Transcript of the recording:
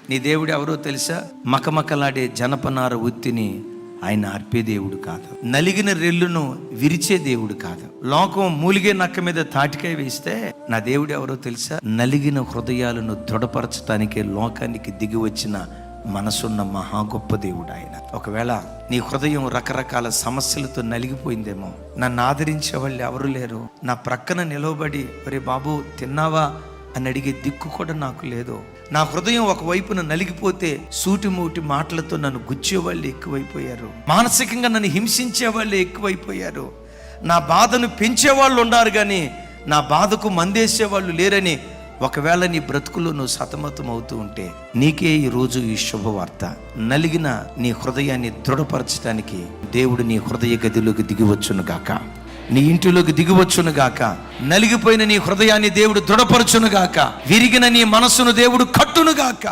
నీ దేవుడు ఎవరో తెలుసా? మకమకలాడే జనపనార ఉత్తిని ఆయన అర్పే దేవుడు కాదు. నలిగిన రెల్లును విరిచే దేవుడు కాదు. లోకం మూలిగే నక్క మీద తాటికాయ వేస్తే నా దేవుడు ఎవరో తెలుసా? నలిగిన హృదయాలను దృఢపరచటానికే లోకానికి దిగి వచ్చిన మనసున్న మహా గొప్ప దేవుడు ఆయన. ఒకవేళ నీ హృదయం రకరకాల సమస్యలతో నలిగిపోయిందేమో, నన్ను ఆదరించే వాళ్ళు ఎవరు లేరు, నా ప్రక్కన నిలవబడి ఒరే బాబు తిన్నావా అని అడిగే దిక్కు కూడా నాకు లేదు, నా హృదయం ఒకవైపున నలిగిపోతే సూటిమూటి మాటలతో నన్ను గుచ్చేవాళ్ళు ఎక్కువైపోయారు, మానసికంగా నన్ను హింసించే వాళ్ళు ఎక్కువైపోయారు, నా బాధను పెంచేవాళ్ళు ఉన్నారు కానీ నా బాధకు మందేసే వాళ్ళు లేరని ఒకవేళ నీ బ్రతుకులో నువ్వు సతమతం అవుతూ ఉంటే నీకే ఈరోజు ఈ శుభవార్త. నలిగిన నీ హృదయాన్ని దృఢపరచడానికి దేవుడు నీ హృదయ గదిలోకి దిగివచ్చును గాక, నీ ఇంటిలోకి దిగివచ్చును గాక. నలిగిపోయిన నీ హృదయాన్ని దేవుడు దృఢపరచును గాక. విరిగిన నీ మనస్సును దేవుడు కట్టును గాక.